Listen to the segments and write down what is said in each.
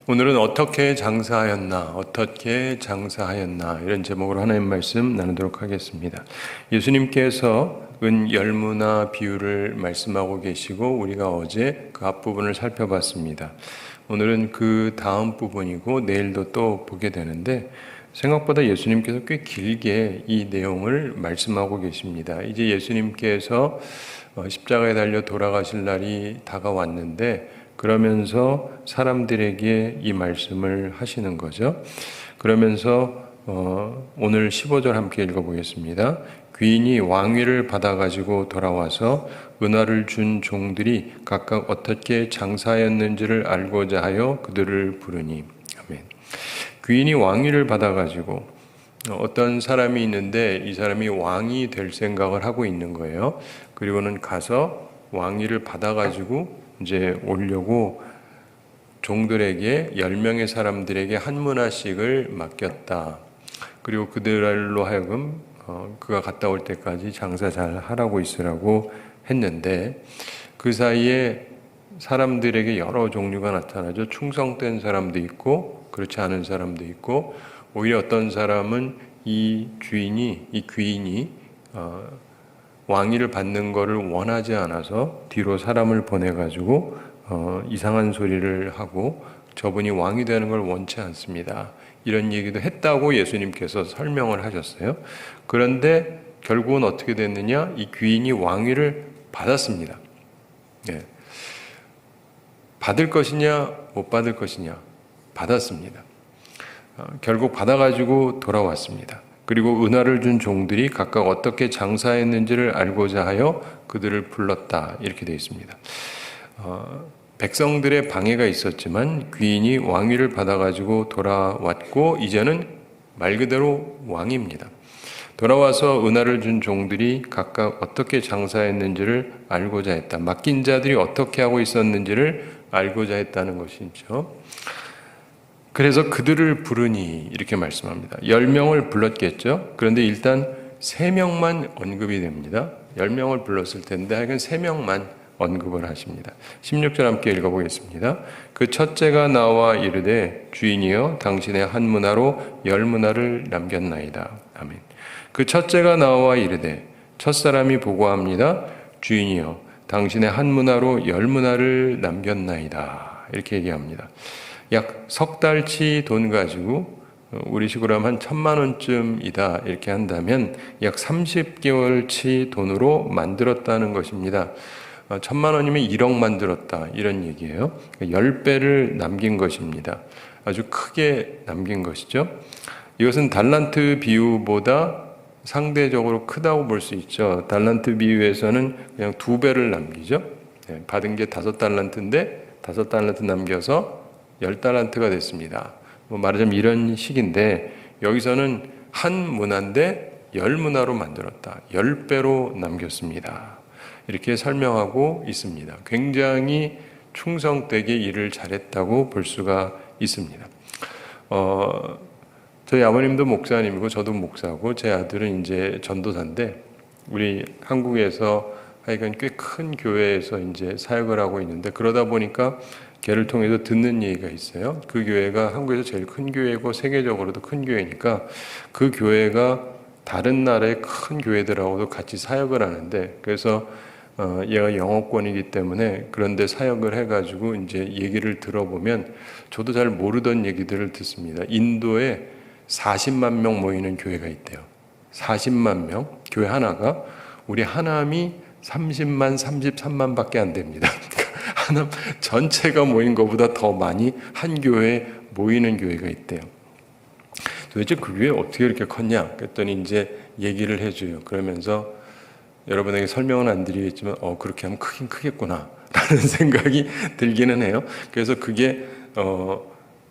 오늘은 어떻게 장사하였나 이런 제목으로 하나님 말씀 나누도록 하겠습니다. 예수님께서 은 열무나 비유를 말씀하고 계시고 우리가 어제 그 앞부분을 살펴봤습니다. 오늘은 그 다음 부분이고 내일도 또 보게 되는데 생각보다 예수님께서 꽤 길게 이 내용을 말씀하고 계십니다. 이제 예수님께서 십자가에 달려 돌아가실 날이 다가왔는데 그러면서 사람들에게 이 말씀을 하시는 거죠. 그러면서 오늘 15절 함께 읽어보겠습니다. 귀인이 왕위를 받아가지고 돌아와서 은화를 준 종들이 각각 어떻게 장사하였는지를 알고자 하여 그들을 부르니. 아멘. 귀인이 왕위를 받아가지고 어떤 사람이 있는데 이 사람이 왕이 될 생각을 하고 있는 거예요. 그리고는 가서 왕위를 받아가지고 이제 오려고 종들에게 10명의 사람들에게 한 문화씩을 맡겼다. 그리고 그들로 하여금 그가 갔다 올 때까지 장사 잘 하라고 있으라고 했는데 그 사이에 사람들에게 여러 종류가 나타나죠. 충성된 사람도 있고 그렇지 않은 사람도 있고 오히려 어떤 사람은 이 귀인이 왕위를 받는 것을 원하지 않아서 뒤로 사람을 보내가지고 이상한 소리를 하고 저분이 왕이 되는 걸 원치 않습니다. 이런 얘기도 했다고 예수님께서 설명을 하셨어요. 그런데 결국은 어떻게 됐느냐? 이 귀인이 왕위를 받았습니다. 네. 받을 것이냐 못 받을 것이냐? 받았습니다. 결국 받아가지고 돌아왔습니다. 그리고 은화를 준 종들이 각각 어떻게 장사했는지를 알고자 하여 그들을 불렀다. 이렇게 되어 있습니다. 백성들의 방해가 있었지만 귀인이 왕위를 받아가지고 돌아왔고 이제는 말 그대로 왕입니다. 돌아와서 은화를 준 종들이 각각 어떻게 장사했는지를 알고자 했다. 맡긴 자들이 어떻게 하고 있었는지를 알고자 했다는 것이죠. 그래서 그들을 부르니 이렇게 말씀합니다. 10명을 불렀겠죠. 그런데 일단 3명만 언급이 됩니다. 10명을 불렀을 텐데 하여간 3명만 언급을 하십니다. 16절 함께 읽어보겠습니다. 그 첫째가 나와 이르되 주인이여 당신의 한 문화로 10문화를 남겼나이다. 아멘. 그 첫째가 나와 이르되 첫사람이 보고합니다. 주인이여 당신의 한 문화로 10문화를 남겼나이다. 이렇게 얘기합니다. 약 석 달치 돈 가지고 우리 식으로 하면 한 1,000만 원쯤이다 이렇게 한다면 약 30개월치 돈으로 만들었다는 것입니다. 1,000만 원이면 1억 만들었다 이런 얘기예요. 10배를 남긴 것입니다. 아주 크게 남긴 것이죠. 이것은 달란트 비유보다 상대적으로 크다고 볼 수 있죠. 달란트 비유에서는 그냥 2배를 남기죠. 받은 게 5달란트인데 5달란트 남겨서 10달란트가 됐습니다. 말하자면 이런 식인데 여기서는 한 문화인데 10문화로 만들었다. 10배로 남겼습니다. 이렇게 설명하고 있습니다. 굉장히 충성되게 일을 잘했다고 볼 수가 있습니다. 저희 아버님도 목사님이고 저도 목사고 제 아들은 이제 전도사인데 우리 한국에서 하여간 꽤 큰 교회에서 이제 사역을 하고 있는데 그러다 보니까 걔를 통해서 듣는 얘기가 있어요. 그 교회가 한국에서 제일 큰 교회고 세계적으로도 큰 교회니까 그 교회가 다른 나라의 큰 교회들하고도 같이 사역을 하는데 그래서 얘가 영어권이기 때문에 그런데 사역을 해가지고 이제 얘기를 들어보면 저도 잘 모르던 얘기들을 듣습니다. 인도에 40만 명 모이는 교회가 있대요. 40만 명 교회 하나가 우리 하남이 30만 33만밖에 안 됩니다. 하남 전체가 모인 것보다 더 많이 한 교회에 모이는 교회가 있대요. 도대체 그 교회 어떻게 이렇게 컸냐? 그랬더니 이제 얘기를 해줘요. 그러면서 여러분에게 설명은 안 드리겠지만 그렇게 하면 크긴 크겠구나 라는 생각이 들기는 해요. 그래서 그게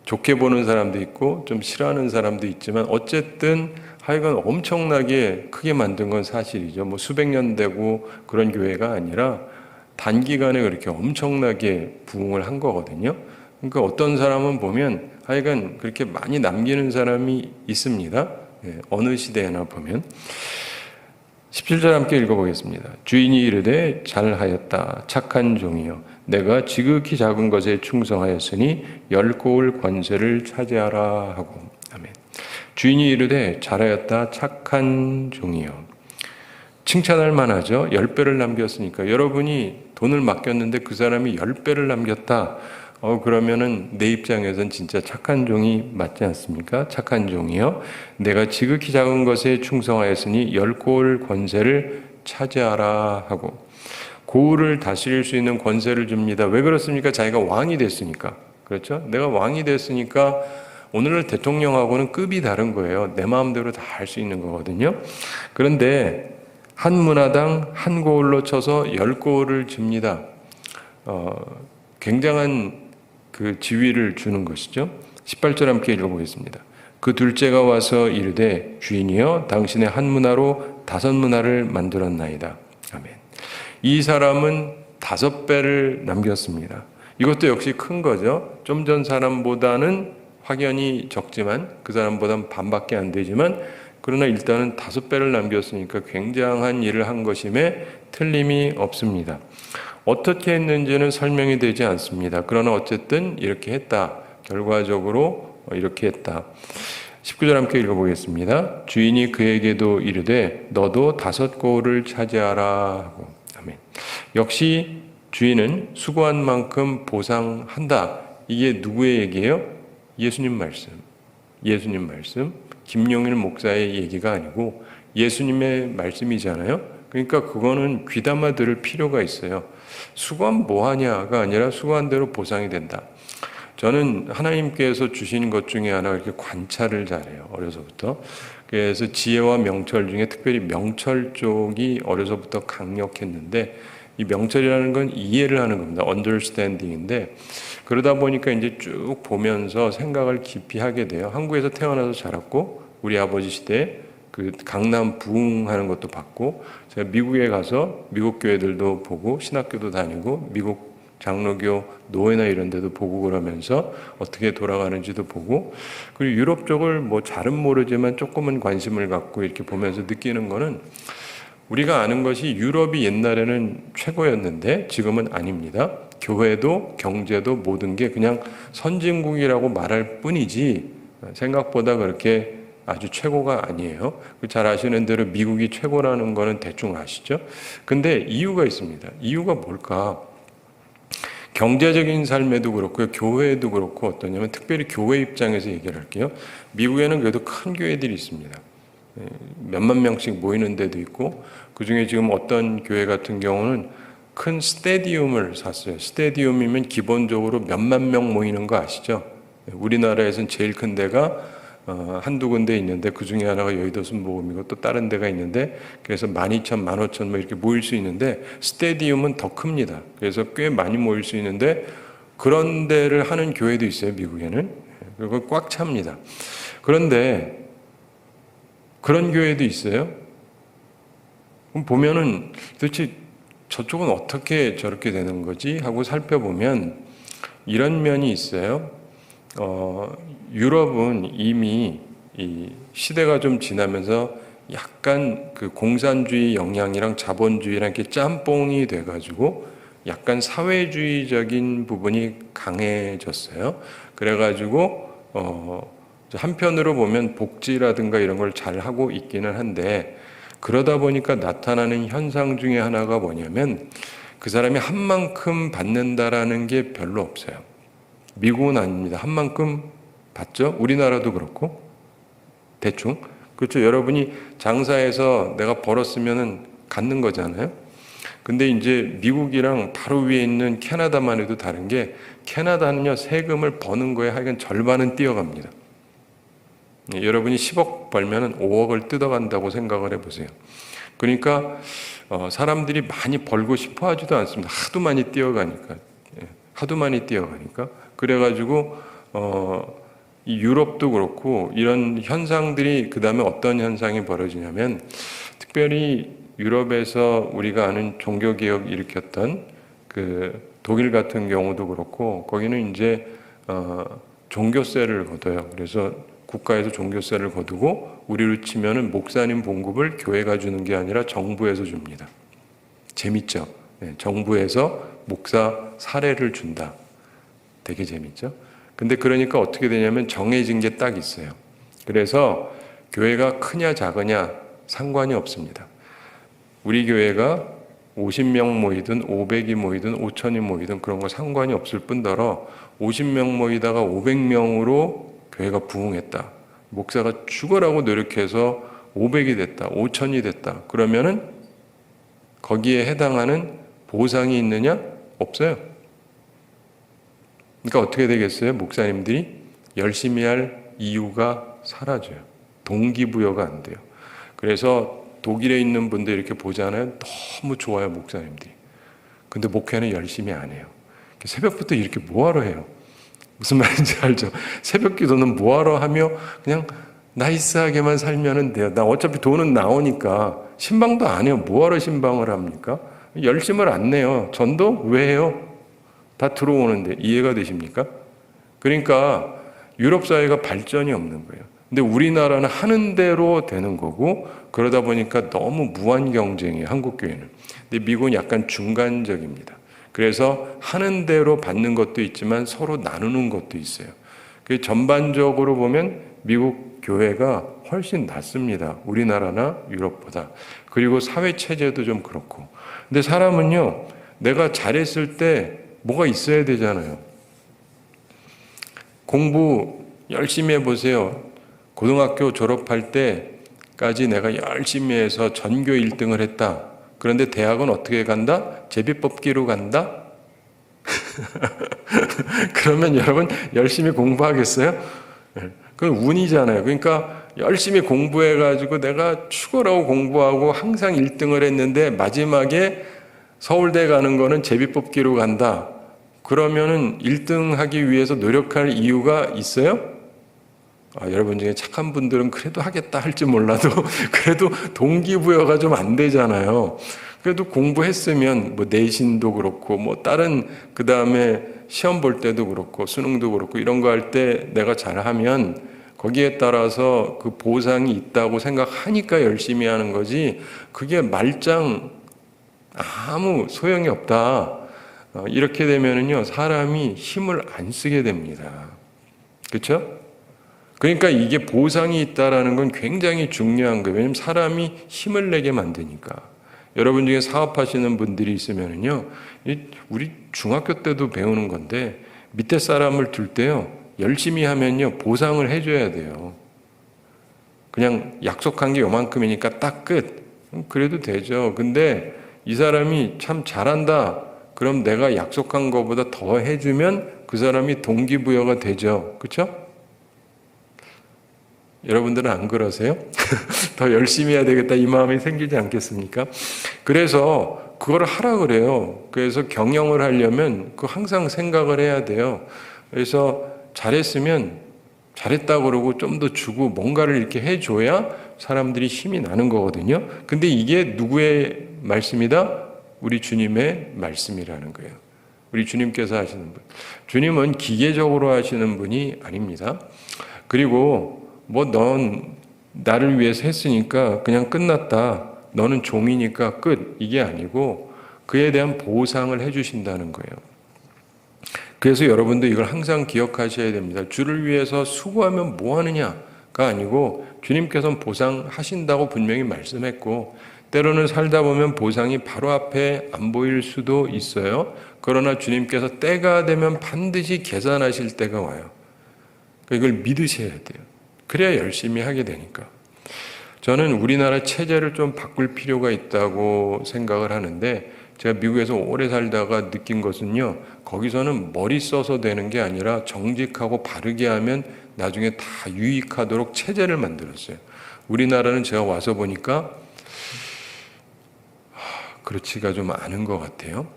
좋게 보는 사람도 있고 좀 싫어하는 사람도 있지만 어쨌든 하여간 엄청나게 크게 만든 건 사실이죠. 뭐 수백 년 되고 그런 교회가 아니라 단기간에 그렇게 엄청나게 부흥을 한 거거든요. 그러니까 어떤 사람은 보면 하여간 그렇게 많이 남기는 사람이 있습니다. 어느 시대에나 보면. 17절 함께 읽어보겠습니다. 주인이 이르되 잘하였다 착한 종이여 내가 지극히 작은 것에 충성하였으니 열 고을 권세를 차지하라 하고. 아멘. 주인이 이르되 잘하였다 착한 종이여. 칭찬할 만하죠. 10배를 남겼으니까. 여러분이 돈을 맡겼는데 그 사람이 10배를 남겼다. 그러면은 내 입장에선 진짜 착한 종이 맞지 않습니까? 착한 종이요. 내가 지극히 작은 것에 충성하였으니 10고을 권세를 차지하라 하고. 고을을 다스릴 수 있는 권세를 줍니다. 왜 그렇습니까? 자기가 왕이 됐으니까. 그렇죠? 내가 왕이 됐으니까 오늘날 대통령하고는 급이 다른 거예요. 내 마음대로 다 할 수 있는 거거든요. 그런데 한 문화당 한 고을로 쳐서 10고을을 줍니다. 굉장한 그 지위를 주는 것이죠. 18절 함께 읽어보겠습니다. 그 둘째가 와서 이르되 주인이여 당신의 한 문화로 5문화를 만들었나이다. 아멘. 이 사람은 5배를 남겼습니다. 이것도 역시 큰 거죠. 좀 전 사람보다는 확연히 적지만 그 사람보다는 반밖에 안 되지만 그러나 일단은 5배를 남겼으니까 굉장한 일을 한 것임에 틀림이 없습니다. 어떻게 했는지는 설명이 되지 않습니다. 그러나 어쨌든 이렇게 했다. 결과적으로 이렇게 했다. 19절 함께 읽어보겠습니다. 주인이 그에게도 이르되 너도 5고을을 차지하라 하고. 아멘. 역시 주인은 수고한 만큼 보상한다. 이게 누구의 얘기예요? 예수님 말씀. 예수님 말씀. 김용일 목사의 얘기가 아니고 예수님의 말씀이잖아요. 그러니까 그거는 귀담아 들을 필요가 있어요. 수고하면 뭐하냐가 아니라 수고한 대로 보상이 된다. 저는 하나님께서 주신 것 중에 하나 이렇게 관찰을 잘해요. 어려서부터. 그래서 지혜와 명철 중에 특별히 명철 쪽이 어려서부터 강력했는데 이 명철이라는 건 이해를 하는 겁니다. understanding인데 그러다 보니까 이제 쭉 보면서 생각을 깊이 하게 돼요. 한국에서 태어나서 자랐고 우리 아버지 시대에 그 강남 부흥하는 것도 봤고 제가 미국에 가서 미국 교회들도 보고 신학교도 다니고 미국 장로교 노회나 이런 데도 보고 그러면서 어떻게 돌아가는지도 보고 그리고 유럽 쪽을 뭐 잘은 모르지만 조금은 관심을 갖고 이렇게 보면서 느끼는 거는 우리가 아는 것이 유럽이 옛날에는 최고였는데 지금은 아닙니다. 교회도 경제도 모든 게 그냥 선진국이라고 말할 뿐이지 생각보다 그렇게 아주 최고가 아니에요. 잘 아시는 대로 미국이 최고라는 거는 대충 아시죠? 근데 이유가 있습니다. 이유가 뭘까? 경제적인 삶에도 그렇고요. 교회에도 그렇고 어떠냐면 특별히 교회 입장에서 얘기를 할게요. 미국에는 그래도 큰 교회들이 있습니다. 몇만 명씩 모이는 데도 있고 그중에 지금 어떤 교회 같은 경우는 큰 스테디움을 샀어요. 스테디움이면 기본적으로 몇만 명 모이는 거 아시죠? 우리나라에서는 제일 큰 데가 한두 군데 있는데 그 중에 하나가 여의도 순복음이고 또 다른 데가 있는데 그래서 12,000, 15,000 뭐 이렇게 모일 수 있는데 스테디움은 더 큽니다. 그래서 꽤 많이 모일 수 있는데 그런 데를 하는 교회도 있어요. 미국에는. 그리고 꽉 찹니다. 그런데 그런 교회도 있어요. 그럼 보면은 도대체 저쪽은 어떻게 저렇게 되는 거지 하고 살펴보면 이런 면이 있어요. 유럽은 이미 이 시대가 좀 지나면서 약간 그 공산주의 영향이랑 자본주의랑 이렇게 짬뽕이 돼가지고 약간 사회주의적인 부분이 강해졌어요. 그래가지고 한편으로 보면 복지라든가 이런 걸 잘 하고 있기는 한데 그러다 보니까 나타나는 현상 중에 하나가 뭐냐면 그 사람이 한 만큼 받는다라는 게 별로 없어요. 미국은 아닙니다. 한 만큼 받죠? 우리나라도 그렇고 대충 그렇죠. 여러분이 장사해서 내가 벌었으면은 갖는 거잖아요. 근데 이제 미국이랑 바로 위에 있는 캐나다만 해도 다른 게 캐나다는요 세금을 버는 거에 하여간 절반은 뛰어갑니다. 여러분이 10억 벌면은 5억을 뜯어간다고 생각을 해보세요. 그러니까 사람들이 많이 벌고 싶어 하지도 않습니다. 하도 많이 뛰어가니까. 하도 많이 뛰어가니까. 그래가지고 이 유럽도 그렇고 이런 현상들이 그 다음에 어떤 현상이 벌어지냐면 특별히 유럽에서 우리가 아는 종교개혁 일으켰던 그 독일 같은 경우도 그렇고 거기는 이제 종교세를 걷어요. 그래서 국가에서 종교세를 거두고 우리로 치면은 목사님 봉급을 교회가 주는 게 아니라 정부에서 줍니다. 재밌죠? 네, 정부에서 목사 사례를 준다. 되게 재밌죠? 근데 그러니까 어떻게 되냐면 정해진 게 딱 있어요. 그래서 교회가 크냐 작으냐 상관이 없습니다. 우리 교회가 50명 모이든 500이 모이든 5천이 모이든 그런 거 상관이 없을 뿐더러 50명 모이다가 500명으로 교회가 부흥했다. 목사가 죽어라고 노력해서 500이 됐다. 5천이 됐다. 그러면은 거기에 해당하는 보상이 있느냐? 없어요. 그러니까 어떻게 되겠어요? 목사님들이 열심히 할 이유가 사라져요. 동기부여가 안 돼요. 그래서 독일에 있는 분들 이렇게 보잖아요. 너무 좋아요, 목사님들이. 근데 목회는 열심히 안 해요. 새벽부터 이렇게 뭐하러 해요? 무슨 말인지 알죠? 새벽 기도는 뭐하러 하며 그냥 나이스하게만 살면 돼요. 나 어차피 돈은 나오니까 신방도 안 해요. 뭐하러 신방을 합니까? 열심을 안 내요. 전도 왜 해요? 다 들어오는데. 이해가 되십니까? 그러니까 유럽 사회가 발전이 없는 거예요. 근데 우리나라는 하는 대로 되는 거고 그러다 보니까 너무 무한 경쟁이에요. 한국 교회는. 근데 미국은 약간 중간적입니다. 그래서 하는 대로 받는 것도 있지만 서로 나누는 것도 있어요. 전반적으로 보면 미국 교회가 훨씬 낫습니다. 우리나라나 유럽보다. 그리고 사회 체제도 좀 그렇고. 근데 사람은요, 내가 잘했을 때 뭐가 있어야 되잖아요. 공부 열심히 해보세요. 고등학교 졸업할 때까지 내가 열심히 해서 전교 1등을 했다. 그런데 대학은 어떻게 간다? 제비뽑기로 간다? 그러면 여러분 열심히 공부하겠어요? 그건 운이잖아요. 그러니까 열심히 공부해가지고 내가 죽어라고 공부하고 항상 1등을 했는데 마지막에 서울대 가는 거는 제비뽑기로 간다. 그러면은 1등 하기 위해서 노력할 이유가 있어요? 여러분 중에 착한 분들은 그래도 하겠다 할지 몰라도 그래도 동기부여가 좀 안 되잖아요. 그래도 공부했으면 뭐 내신도 그렇고 뭐 다른 그 다음에 시험 볼 때도 그렇고 수능도 그렇고 이런 거 할 때 내가 잘하면 거기에 따라서 그 보상이 있다고 생각하니까 열심히 하는 거지 그게 말짱 아무 소용이 없다. 이렇게 되면은요 사람이 힘을 안 쓰게 됩니다. 그렇죠? 그러니까 이게 보상이 있다라는 건 굉장히 중요한 거예요. 왜냐하면 사람이 힘을 내게 만드니까. 여러분 중에 사업하시는 분들이 있으면요, 우리 중학교 때도 배우는 건데 밑에 사람을 둘 때요, 열심히 하면요 보상을 해줘야 돼요. 그냥 약속한 게 요만큼이니까 딱 끝. 그래도 되죠. 근데 이 사람이 참 잘한다. 그럼 내가 약속한 것보다 더 해주면 그 사람이 동기부여가 되죠. 그렇죠? 여러분들은 안 그러세요? 더 열심히 해야 되겠다 이 마음이 생기지 않겠습니까? 그래서 그걸 하라 그래요. 그래서 경영을 하려면 그 항상 생각을 해야 돼요. 그래서 잘했으면 잘했다 그러고 좀 더 주고 뭔가를 이렇게 해줘야 사람들이 힘이 나는 거거든요. 근데 이게 누구의 말씀이다? 우리 주님의 말씀이라는 거예요. 우리 주님께서 하시는 분. 주님은 기계적으로 하시는 분이 아닙니다. 그리고 넌 나를 위해서 했으니까 그냥 끝났다. 너는 종이니까 끝. 이게 아니고 그에 대한 보상을 해주신다는 거예요. 그래서 여러분도 이걸 항상 기억하셔야 됩니다. 주를 위해서 수고하면 뭐 하느냐가 아니고 주님께서는 보상하신다고 분명히 말씀했고 때로는 살다 보면 보상이 바로 앞에 안 보일 수도 있어요. 그러나 주님께서 때가 되면 반드시 계산하실 때가 와요. 이걸 믿으셔야 돼요. 그래야 열심히 하게 되니까. 저는 우리나라 체제를 좀 바꿀 필요가 있다고 생각을 하는데 제가 미국에서 오래 살다가 느낀 것은요. 거기서는 머리 써서 되는 게 아니라 정직하고 바르게 하면 나중에 다 유익하도록 체제를 만들었어요. 우리나라는 제가 와서 보니까 그렇지가 좀 않은 것 같아요.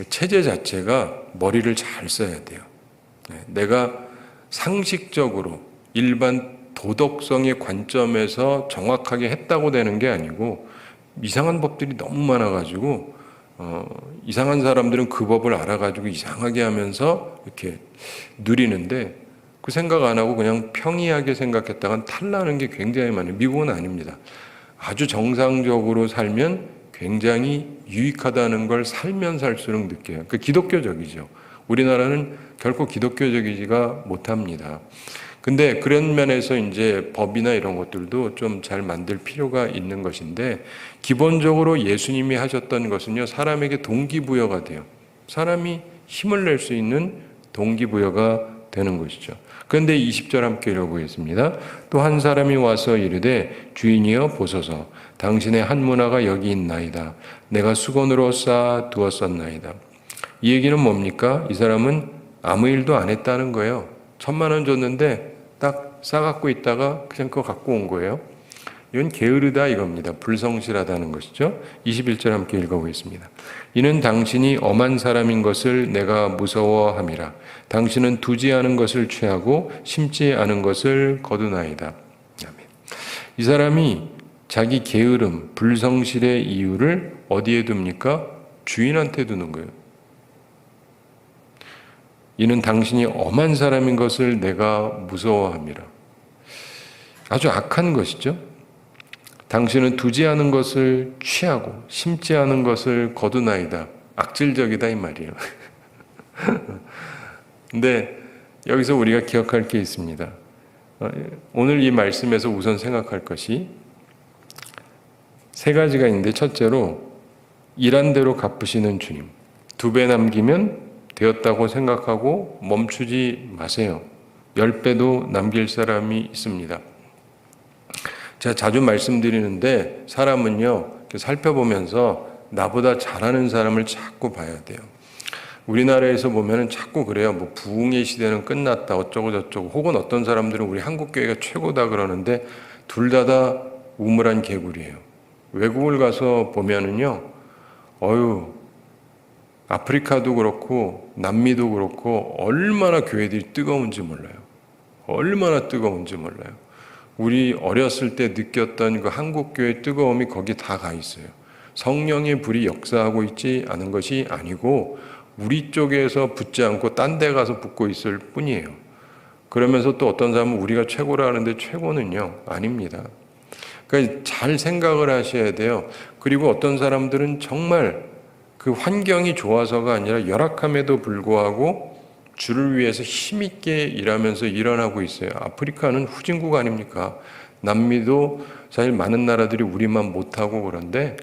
체제 자체가 머리를 잘 써야 돼요. 내가 상식적으로 일반 도덕성의 관점에서 정확하게 했다고 되는 게 아니고 이상한 법들이 너무 많아가지고 이상한 사람들은 그 법을 알아가지고 이상하게 하면서 이렇게 누리는데 그 생각 안 하고 그냥 평이하게 생각했다간 탈나는 게 굉장히 많아요. 미국은 아닙니다. 아주 정상적으로 살면 굉장히 유익하다는 걸 살면 살수록 느껴요. 그 기독교적이죠. 우리나라는 결코 기독교적이지가 못합니다. 근데 그런 면에서 이제 법이나 이런 것들도 좀 잘 만들 필요가 있는 것인데, 기본적으로 예수님이 하셨던 것은요, 사람에게 동기부여가 돼요. 사람이 힘을 낼 수 있는 동기부여가 되는 것이죠. 그런데 20절 함께 읽어보겠습니다. 또 한 사람이 와서 이르되 주인이여 보소서, 당신의 한 문화가 여기 있나이다. 내가 수건으로 쌓아 두었었나이다. 이 얘기는 뭡니까? 이 사람은 아무 일도 안 했다는 거예요. 1,000,000원 줬는데 딱 싸갖고 있다가 그냥 그거 갖고 온 거예요. 이건 게으르다 이겁니다. 불성실하다는 것이죠. 21절 함께 읽어보겠습니다. 이는 당신이 엄한 사람인 것을 내가 무서워함이라. 당신은 두지 않은 것을 취하고 심지 않은 것을 거두나이다. 아멘. 이 사람이 자기 게으름, 불성실의 이유를 어디에 둡니까? 주인한테 두는 거예요. 이는 당신이 엄한 사람인 것을 내가 무서워함이라. 아주 악한 것이죠. 당신은 두지 않은 것을 취하고 심지 않은 것을 거두나이다. 악질적이다 이 말이에요. 근데 여기서 우리가 기억할 게 있습니다. 오늘 이 말씀에서 우선 생각할 것이 세 가지가 있는데, 첫째로 일한 대로 갚으시는 주님. 2배 남기면 되었다고 생각하고 멈추지 마세요. 10배도 남길 사람이 있습니다. 제가 자주 말씀드리는데, 사람은요, 살펴보면서 나보다 잘하는 사람을 자꾸 봐야 돼요. 우리나라에서 보면은 자꾸 그래요. 뭐 부흥의 시대는 끝났다 어쩌고 저쩌고, 혹은 어떤 사람들은 우리 한국교회가 최고다 그러는데 둘 다 우물한 개구리예요. 외국을 가서 보면은요, 아프리카도 그렇고 남미도 그렇고 얼마나 교회들이 뜨거운지 몰라요. 얼마나 뜨거운지 몰라요. 우리 어렸을 때 느꼈던 그 한국교회의 뜨거움이 거기 다 가 있어요. 성령의 불이 역사하고 있지 않은 것이 아니고 우리 쪽에서 붙지 않고 딴 데 가서 붙고 있을 뿐이에요. 그러면서 또 어떤 사람은 우리가 최고라 하는데 최고는요, 아닙니다. 그러니까 잘 생각을 하셔야 돼요. 그리고 어떤 사람들은 정말 그 환경이 좋아서가 아니라 열악함에도 불구하고 주를 위해서 힘있게 일하면서 일어나고 있어요. 아프리카는 후진국 아닙니까? 남미도 사실 많은 나라들이 우리만 못하고 그런데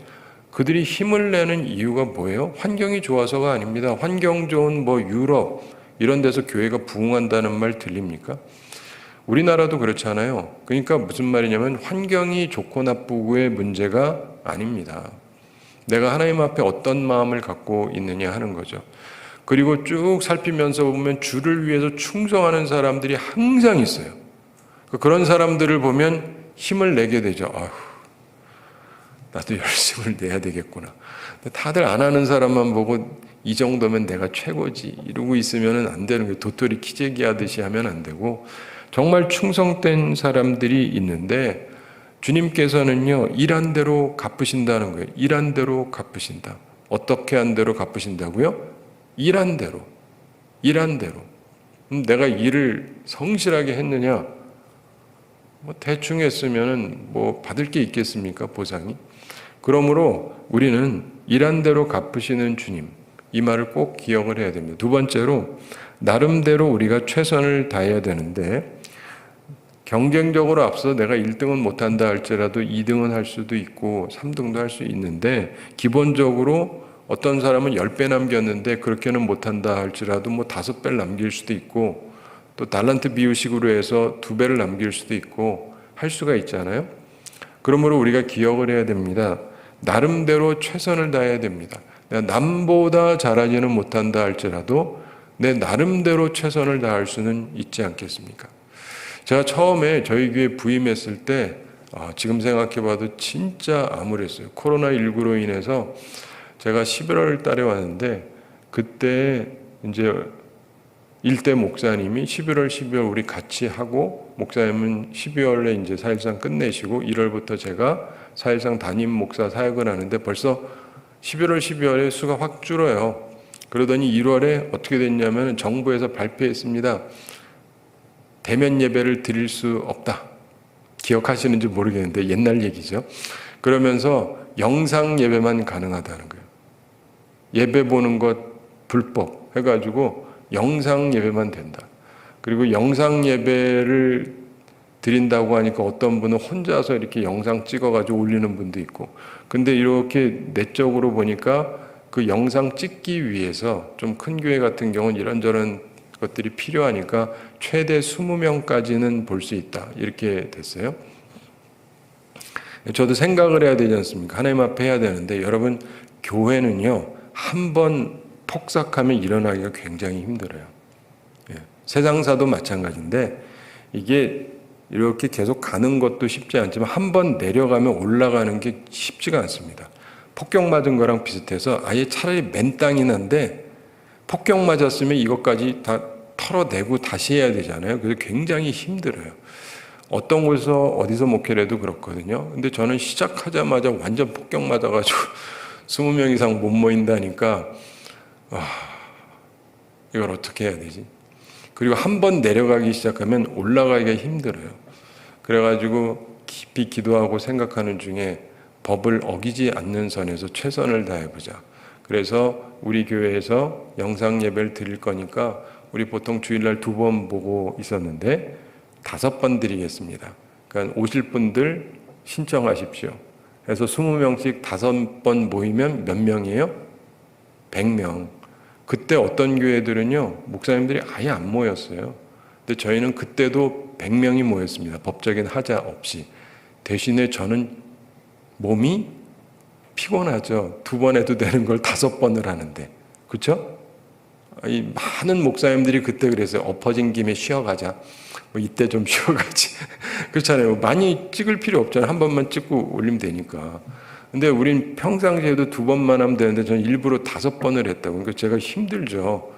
그들이 힘을 내는 이유가 뭐예요? 환경이 좋아서가 아닙니다. 환경 좋은 뭐 유럽 이런 데서 교회가 부흥한다는 말 들립니까? 우리나라도 그렇잖아요. 그러니까 무슨 말이냐면 환경이 좋고 나쁘고의 문제가 아닙니다. 내가 하나님 앞에 어떤 마음을 갖고 있느냐 하는 거죠. 그리고 쭉 살피면서 보면 주를 위해서 충성하는 사람들이 항상 있어요. 그런 사람들을 보면 힘을 내게 되죠. 아휴, 나도 열심을 내야 되겠구나. 다들 안 하는 사람만 보고 이 정도면 내가 최고지 이러고 있으면 안 되는 거예요. 도토리 키재기 하듯이 하면 안 되고, 정말 충성된 사람들이 있는데 주님께서는요, 일한 대로 갚으신다는 거예요. 일한 대로 갚으신다. 어떻게 한 대로 갚으신다고요? 일한 대로. 일한 대로. 내가 일을 성실하게 했느냐? 뭐 대충 했으면 뭐 받을 게 있겠습니까? 보상이. 그러므로 우리는 일한 대로 갚으시는 주님, 이 말을 꼭 기억을 해야 됩니다. 두 번째로, 나름대로 우리가 최선을 다해야 되는데, 경쟁적으로 앞서 내가 1등은 못한다 할지라도 2등은 할 수도 있고 3등도 할 수 있는데, 기본적으로 어떤 사람은 10배 남겼는데 그렇게는 못한다 할지라도 뭐 5배를 남길 수도 있고, 또 달란트 비유식으로 해서 2배를 남길 수도 있고 할 수가 있잖아요. 그러므로 우리가 기억을 해야 됩니다. 나름대로 최선을 다해야 됩니다. 내가 남보다 잘하지는 못한다 할지라도 내 나름대로 최선을 다할 수는 있지 않겠습니까? 제가 처음에 저희 교회 부임했을 때 지금 생각해봐도 진짜 암울했어요. 코로나19로 인해서 제가 11월 달에 왔는데, 그때 이제 일대 목사님이 11월, 12월 우리 같이 하고, 목사님은 12월에 이제 사실상 끝내시고 1월부터 제가 사실상 담임 목사 사역을 하는데 벌써 11월, 12월에 수가 확 줄어요. 그러더니 1월에 어떻게 됐냐면 정부에서 발표했습니다. 대면 예배를 드릴 수 없다. 기억하시는지 모르겠는데 옛날 얘기죠. 그러면서 영상 예배만 가능하다는 거예요. 예배 보는 것 불법 해가지고 영상 예배만 된다. 그리고 영상 예배를 드린다고 하니까 어떤 분은 혼자서 이렇게 영상 찍어가지고 올리는 분도 있고, 근데 이렇게 내적으로 보니까 그 영상 찍기 위해서 좀 큰 교회 같은 경우는 이런저런 것들이 필요하니까 최대 20명까지는 볼 수 있다. 이렇게 됐어요. 저도 생각을 해야 되지 않습니까? 하나님 앞에 해야 되는데, 여러분, 교회는요, 한 번 폭삭하면 일어나기가 굉장히 힘들어요. 세상사도 마찬가지인데, 이게 이렇게 계속 가는 것도 쉽지 않지만 한 번 내려가면 올라가는 게 쉽지가 않습니다. 폭격 맞은 거랑 비슷해서 아예 차라리 맨 땅이 난데, 폭격 맞았으면 이것까지 다 털어내고 다시 해야 되잖아요. 그래서 굉장히 힘들어요. 어떤 곳에서 어디서 목회를 해도 그렇거든요. 근데 저는 시작하자마자 완전 폭격 맞아가지고 20명 이상 못 모인다니까 이걸 어떻게 해야 되지? 그리고 한 번 내려가기 시작하면 올라가기가 힘들어요. 그래가지고 깊이 기도하고 생각하는 중에 법을 어기지 않는 선에서 최선을 다해보자. 그래서 우리 교회에서 영상 예배를 드릴 거니까 우리 보통 주일날 2번 보고 있었는데 5번 드리겠습니다. 그러니까 오실 분들 신청하십시오. 그래서 20명씩 5번 모이면 몇 명이에요? 100명. 그때 어떤 교회들은요, 목사님들이 아예 안 모였어요. 근데 저희는 그때도 100명이 모였습니다. 법적인 하자 없이. 대신에 저는 몸이 피곤하죠. 2번 해도 되는 걸 5번을 하는데. 그렇죠? 이 많은 목사님들이 그때 그랬어요. 엎어진 김에 쉬어가자. 뭐 이때 좀 쉬어가지. 그렇잖아요. 많이 찍을 필요 없잖아요. 한 번만 찍고 올리면 되니까. 근데 우린 평상시에도 2번만 하면 되는데 저는 일부러 5번을 했다고. 그러니까 제가 힘들죠.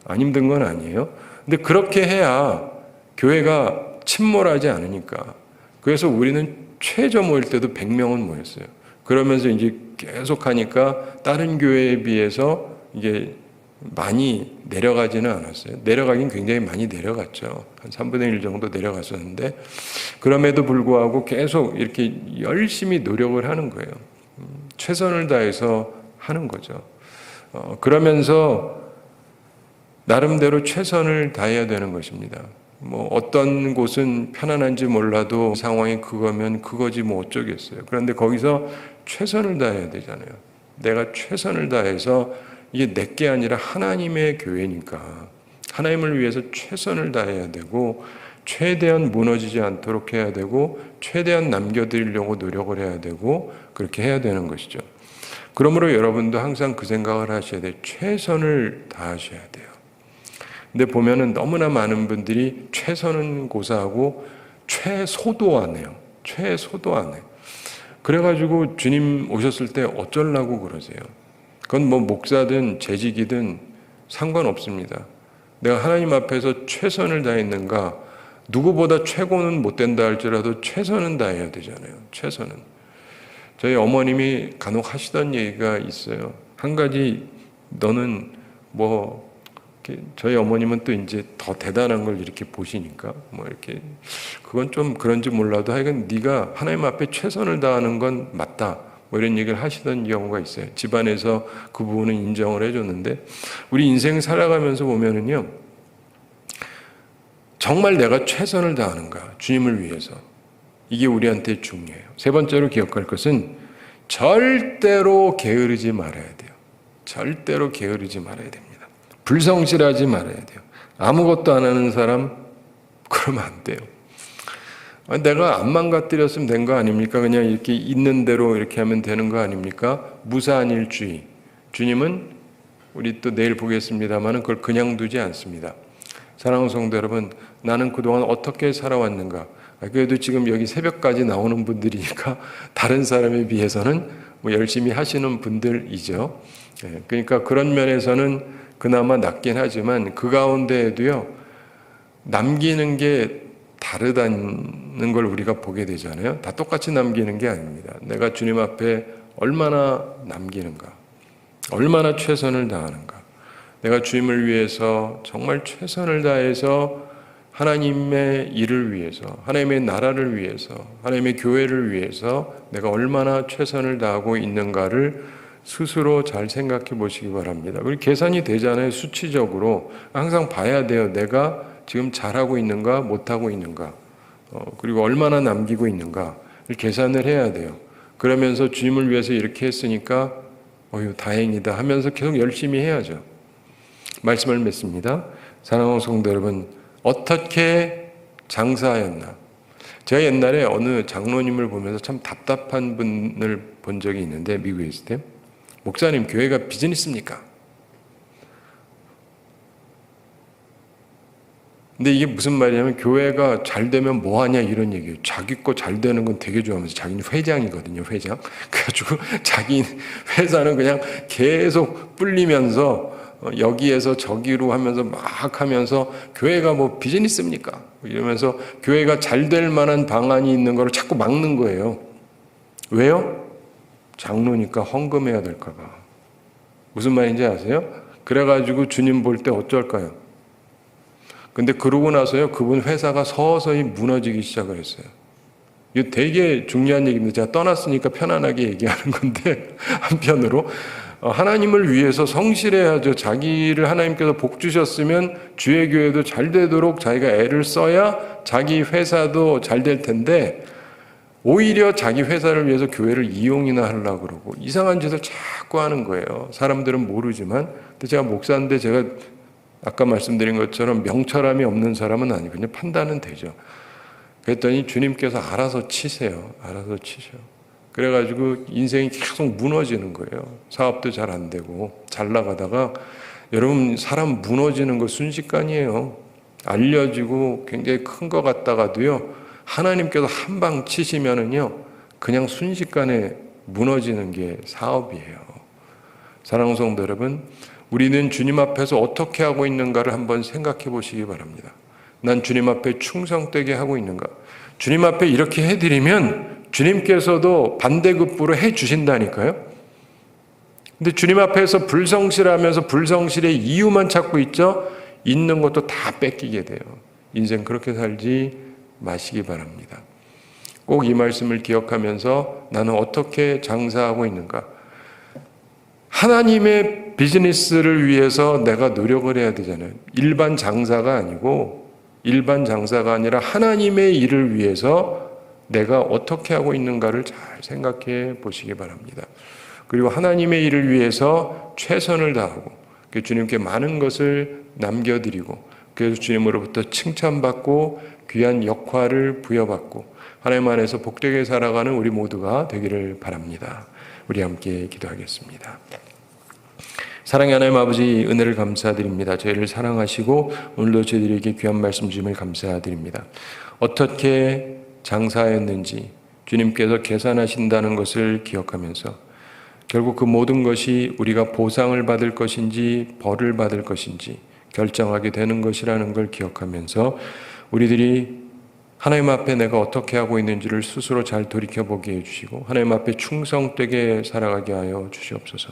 안 힘든 건 아니에요. 근데 그렇게 해야 교회가 침몰하지 않으니까. 그래서 우리는 최저 모일 때도 100명은 모였어요. 그러면서 이제 계속 하니까 다른 교회에 비해서 이게 많이 내려가지는 않았어요. 내려가긴 굉장히 많이 내려갔죠. 한 3분의 1 정도 내려갔었는데, 그럼에도 불구하고 계속 이렇게 열심히 노력을 하는 거예요. 최선을 다해서 하는 거죠. 그러면서 나름대로 최선을 다해야 되는 것입니다. 뭐 어떤 곳은 편안한지 몰라도 상황이 그거면 그거지 뭐 어쩌겠어요. 그런데 거기서 최선을 다해야 되잖아요. 내가 최선을 다해서 이게 내게 아니라 하나님의 교회니까 하나님을 위해서 최선을 다해야 되고 최대한 무너지지 않도록 해야 되고 최대한 남겨드리려고 노력을 해야 되고 그렇게 해야 되는 것이죠. 그러므로 여러분도 항상 그 생각을 하셔야 돼요. 최선을 다하셔야 돼요. 근데 보면은 너무나 많은 분들이 최선은 고사하고 최소도 안 해요. 최소도 안 해요. 그래가지고 주님 오셨을 때 어쩌려고 그러세요? 그건 뭐 목사든 재직이든 상관없습니다. 내가 하나님 앞에서 최선을 다했는가? 누구보다 최고는 못 된다 할지라도 최선은 다해야 되잖아요. 최선은. 저희 어머님이 간혹 하시던 얘기가 있어요. 한 가지 너는 뭐 저희 어머님은 또 이제 더 대단한 걸 이렇게 보시니까 뭐 이렇게 그건 좀 그런지 몰라도 하여간 네가 하나님 앞에 최선을 다하는 건 맞다. 뭐 이런 얘기를 하시던 경우가 있어요. 집안에서 그 부분은 인정을 해줬는데 우리 인생 살아가면서 보면은요. 정말 내가 최선을 다하는가? 주님을 위해서. 이게 우리한테 중요해요. 세 번째로 기억할 것은 절대로 게으르지 말아야 돼요. 절대로 게으르지 말아야 됩니다. 불성실하지 말아야 돼요. 아무것도 안 하는 사람 그러면 안 돼요. 내가 안 망가뜨렸으면 된 거 아닙니까? 그냥 이렇게 있는 대로 이렇게 하면 되는 거 아닙니까? 무사한일주의. 주님은 우리 또 내일 보겠습니다만 그걸 그냥 두지 않습니다. 사랑하는 성도 여러분, 나는 그동안 어떻게 살아왔는가? 그래도 지금 여기 새벽까지 나오는 분들이니까 다른 사람에 비해서는 뭐 열심히 하시는 분들이죠. 그러니까 그런 면에서는 그나마 낫긴 하지만 그 가운데에도요, 남기는 게 다르다는 걸 우리가 보게 되잖아요. 다 똑같이 남기는 게 아닙니다. 내가 주님 앞에 얼마나 남기는가, 얼마나 최선을 다하는가, 내가 주님을 위해서 정말 최선을 다해서 하나님의 일을 위해서, 하나님의 나라를 위해서, 하나님의 교회를 위해서 내가 얼마나 최선을 다하고 있는가를 스스로 잘 생각해 보시기 바랍니다. 우리 계산이 되잖아요. 수치적으로 항상 봐야 돼요. 내가 지금 잘하고 있는가 못하고 있는가, 그리고 얼마나 남기고 있는가 계산을 해야 돼요. 그러면서 주님을 위해서 이렇게 했으니까 다행이다 하면서 계속 열심히 해야죠. 말씀을 맺습니다. 사랑하는 성도 여러분, 어떻게 장사하였나? 제가 옛날에 어느 장로님을 보면서 참 답답한 분을 본 적이 있는데, 미국에 있을 때, 목사님, 교회가 비즈니스입니까? 근데 이게 무슨 말이냐면, 교회가 잘 되면 뭐 하냐 이런 얘기예요. 자기 거 잘 되는 건 되게 좋아하면서, 자기는 회장이거든요, 회장. 그래가지고 자기 회사는 그냥 계속 불리면서 여기에서 저기로 하면서 막 하면서, 교회가 뭐 비즈니스입니까? 이러면서 교회가 잘 될 만한 방안이 있는 거를 자꾸 막는 거예요. 왜요? 장로니까 헌금해야 될까 봐. 무슨 말인지 아세요? 그래가지고 주님 볼 때 어쩔까요? 근데 그러고 나서요, 그분 회사가 서서히 무너지기 시작을 했어요. 이거 되게 중요한 얘기입니다. 제가 떠났으니까 편안하게 얘기하는 건데, 한편으로 하나님을 위해서 성실해야죠. 자기를 하나님께서 복 주셨으면 주의 교회도 잘 되도록 자기가 애를 써야 자기 회사도 잘 될 텐데, 오히려 자기 회사를 위해서 교회를 이용이나 하려고 그러고 이상한 짓을 자꾸 하는 거예요. 사람들은 모르지만. 근데 제가 목사인데, 제가 아까 말씀드린 것처럼 명철함이 없는 사람은 아니거든요. 판단은 되죠. 그랬더니 주님께서 알아서 치세요. 알아서 치셔. 그래가지고 인생이 계속 무너지는 거예요. 사업도 잘 안 되고 잘 나가다가, 여러분, 사람 무너지는 거 순식간이에요. 알려지고 굉장히 큰 것 같다가도요, 하나님께서 한 방 치시면은요, 그냥 순식간에 무너지는 게 사업이에요. 사랑하는 성도 여러분, 우리는 주님 앞에서 어떻게 하고 있는가를 한번 생각해 보시기 바랍니다. 난 주님 앞에 충성되게 하고 있는가? 주님 앞에 이렇게 해드리면 주님께서도 반대급부로 해주신다니까요. 근데 주님 앞에서 불성실하면서 불성실의 이유만 찾고 있죠? 있는 것도 다 뺏기게 돼요. 인생 그렇게 살지 마시기 바랍니다. 꼭 이 말씀을 기억하면서 나는 어떻게 장사하고 있는가? 하나님의 비즈니스를 위해서 내가 노력을 해야 되잖아요. 일반 장사가 아니라 하나님의 일을 위해서 내가 어떻게 하고 있는가를 잘 생각해 보시기 바랍니다. 그리고 하나님의 일을 위해서 최선을 다하고 주님께 많은 것을 남겨드리고, 그래서 주님으로부터 칭찬받고 귀한 역할을 부여받고 하나님 안에서 복되게 살아가는 우리 모두가 되기를 바랍니다. 우리 함께 기도하겠습니다. 사랑의 하나님 아버지, 은혜를 감사드립니다. 저희를 사랑하시고 오늘도 저희들에게 귀한 말씀 주심을 감사드립니다. 어떻게 장사했는지 주님께서 계산하신다는 것을 기억하면서, 결국 그 모든 것이 우리가 보상을 받을 것인지 벌을 받을 것인지 결정하게 되는 것이라는 걸 기억하면서, 우리들이 하나님 앞에 내가 어떻게 하고 있는지를 스스로 잘 돌이켜보게 해주시고 하나님 앞에 충성되게 살아가게 하여 주시옵소서.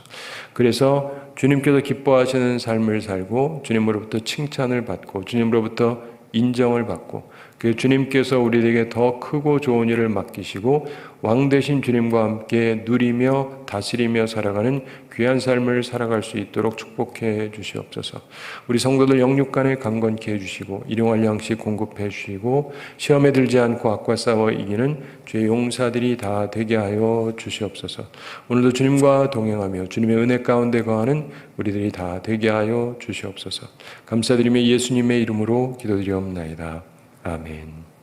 그래서 주님께서 기뻐하시는 삶을 살고 주님으로부터 칭찬을 받고 주님으로부터 인정을 받고, 그 주님께서 우리에게 더 크고 좋은 일을 맡기시고 왕 되신 주님과 함께 누리며 다스리며 살아가는 귀한 삶을 살아갈 수 있도록 축복해 주시옵소서. 우리 성도들 영육간에 강건케 해주시고 일용할 양식 공급해 주시고 시험에 들지 않고 악과 싸워 이기는 주의 용사들이 다 되게 하여 주시옵소서. 오늘도 주님과 동행하며 주님의 은혜 가운데 거하는 우리들이 다 되게 하여 주시옵소서. 감사드리며 예수님의 이름으로 기도드리옵나이다. 아멘.